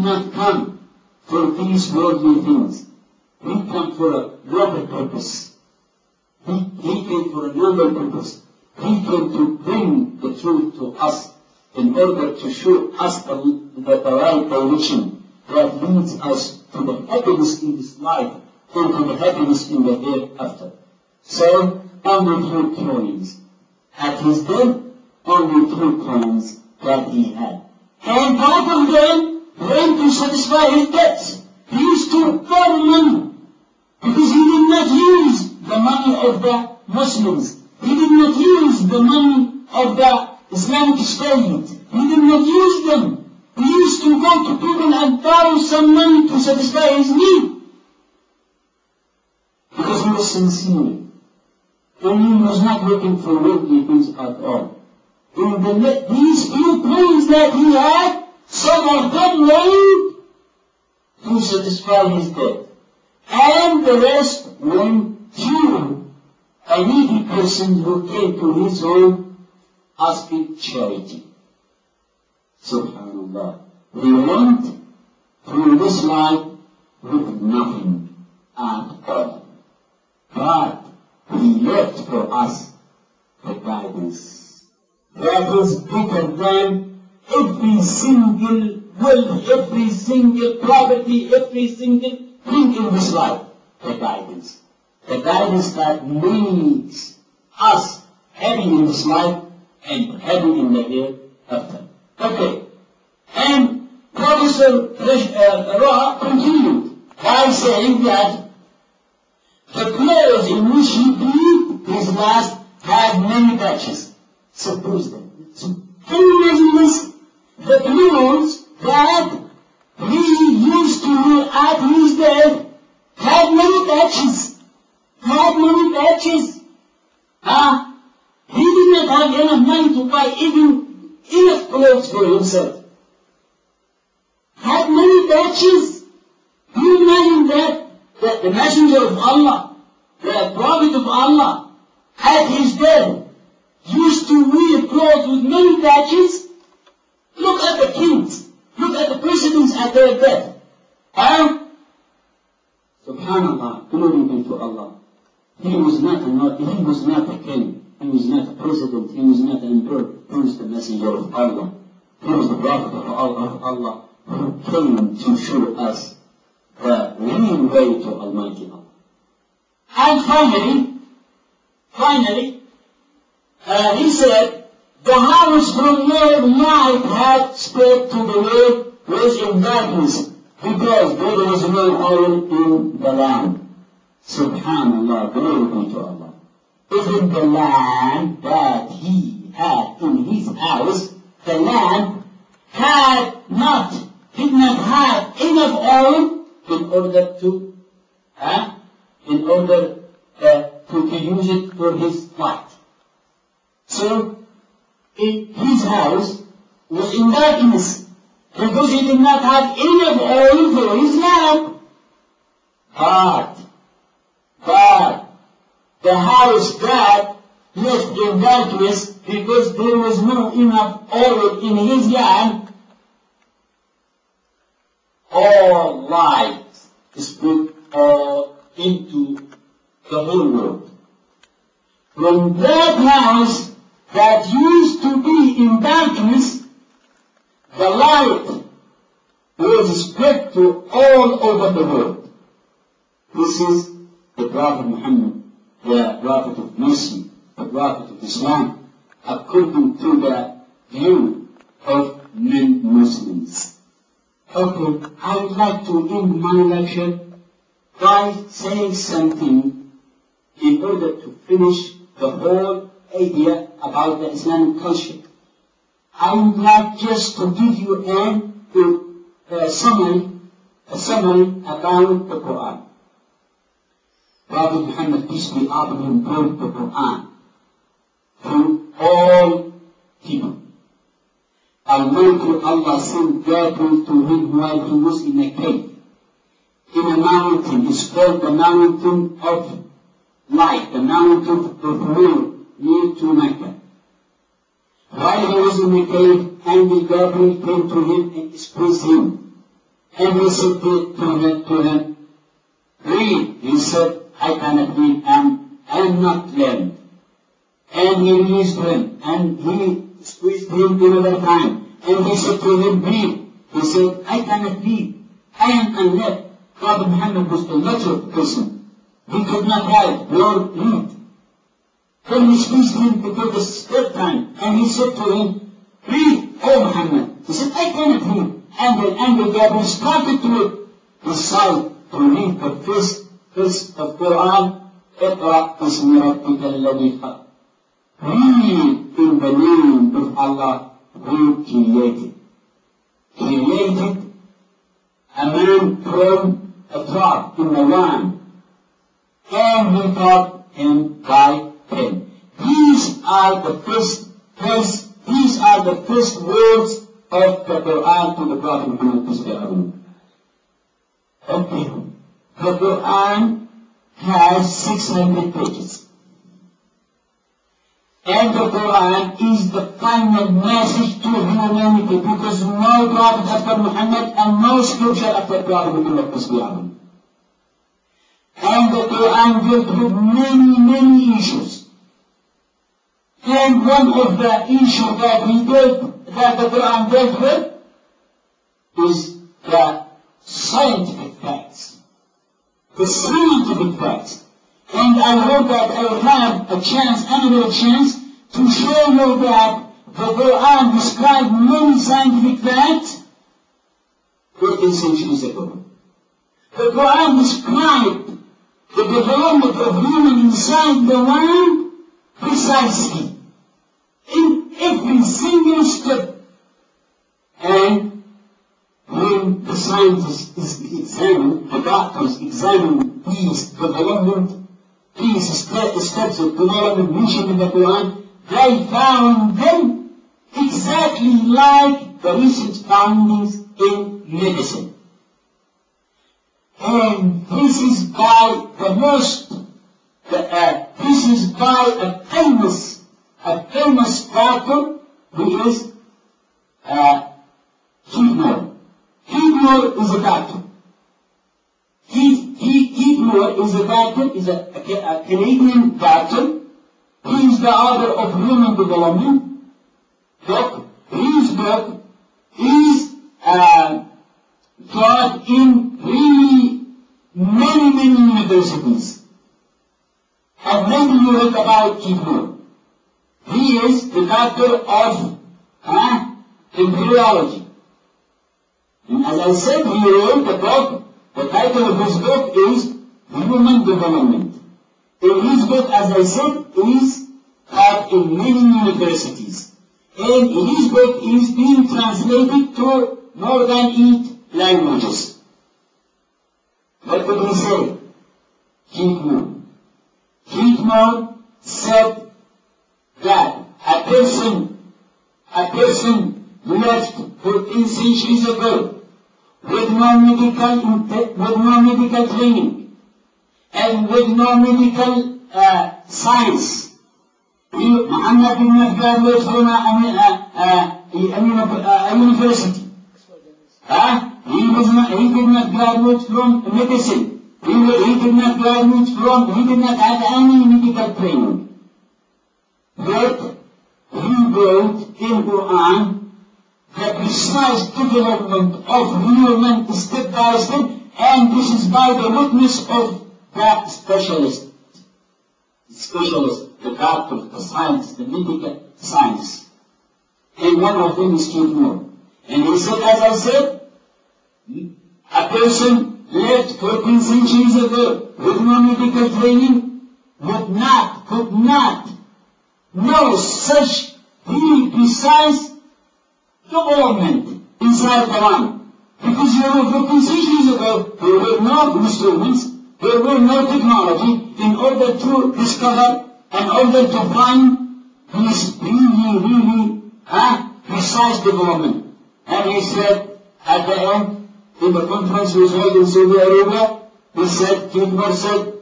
not come for these worldly things. He came for a noble purpose. He came for a noble purpose. He came to bring the truth to us in order to show us the right direction that leads us to the happiness in this life and to the happiness in the hereafter. So, only 3 coins. At his death, only 3 coins that he had. And both of them went to satisfy his debts. He used to borrow money because he did not use the money of the Muslims. He did not use the money of the Islamic State. He did not use them. He used to go to people and borrow some money to satisfy his need. Because he was sincere. And he was not looking for worldly things at all. In these few coins that he had, some of them went to satisfy his debt. And the rest went to a needy person who came to his home asking charity. Subhanallah. He went through this life with nothing at all. But he left for us the guidance that is better than every single wealth, every single property, every single thing in this life. The guidance. The guidance that makes us happy in this life and happy in the hereafter. Okay. And Professor Ra continued by saying that the clothes in which he breathed his last had many patches. Suppose that. So, can you imagine this? The clothes that he used to wear at his death had many patches. Had many patches. He did not have enough money to buy even enough clothes for himself. Had many patches. Can you imagine that the messenger of Allah, the prophet of Allah, at his death, used to wear clothes with many patches? Look at the kings. Look at the presidents at their death. Subhanallah, glory be to Allah. He was not a king. He was not a president. He was not an emperor. He was the messenger of Allah. He was the prophet of Allah who came to show us the real way to Almighty Allah. And finally, he said, the house from where light had spread to the world was in darkness, because there was no oil in the land. Subhanallah, glory be to Allah. Even the land that he had in his house, the land did not have enough oil in order to use it for his light. So, his house was in darkness because he did not have enough oil for his lamp. But the house that left in darkness because there was no enough oil in his lamp, all light is put into the whole world. From that house that used to be in darkness, the light was spread to all over the world. This is the Prophet Muhammad, the Prophet of mercy, the Prophet of Islam, according to the view of many Muslims. Okay, I would like to end my lecture by saying something in order to finish the whole idea about the Islamic culture. I would like just to give you a summary about the Quran. Prophet Muhammad, peace be upon him, brought the Quran to all people. Almighty Allah sent Gabriel to him while he was in a cave, in a mountain. It's called the mountain of light, the mountain of Nur, near to Mecca. While he was in the cave, Angel Gabriel came to him and expressed him And he said to him, read. He said, I cannot read, and I am not learned. And he released him, and he squeezed him another time. And he said to him, read. He said, I cannot read. I am unlearned. Prophet Muhammad was a literate person. He could not write nor read. Then he squeezed him for the third time, and he said to him, read, O Muhammad. He said, I cannot read. And the Gabriel started to recite, to read the first verse of Quran, اقرأ باسم ربك الذي خلق. Read in the name of Allah who created. Created a man from a drop in the land, and he taught him by pen. These are the first words of the Quran to the Prophet Muhammad. Okay. The Quran has 600 pages. And the Quran is the final message to humanity, because no prophet after Muhammad and no scripture after Prophet Muhammad. And the Quran dealt with many issues. And one of the issues that the Quran dealt with is the scientific facts. The scientific facts. And I hope that I will have another chance, to show you that the Quran described many scientific facts 14 centuries ago. The Quran described the development of human inside the land precisely, in every single step. And when the scientists examine, the doctors examine these development, these steps of development mentioned in the Quran, they found them exactly like the recent findings in medicine. And this is by a famous doctor who is Heathmore. Heathmore is a doctor. Heathmore is a doctor, is a Canadian doctor. He is the author of Human Development book. His book is taught in really many universities. And maybe you read about Heathmore. He is the doctor of embryology. And as I said, he wrote the book. The title of his book is Human Development. And his book, as I said, is taught in many universities. And his book is being translated to more than 8 languages. What did he say? Heathmore said that a person left 14 centuries ago with no medical training and with no medical science. Muhammad did not graduate from a university. He did not graduate from medicine. He did not have any medical training. But he wrote in Quran the precise development of human step by step, and this is by the witness of the specialist, the doctor, the science, the medical science. And one of them is Heathmore. And he said, as I said, a person left 14 centuries ago with no medical training could not know such really precise development inside the mind. Because 14 centuries ago, there were no instruments, there were no technology in order to discover, in order to find this really precise development. And he said, at the end, in the conference he was held in Saudi Arabia, he said, Heathmore said,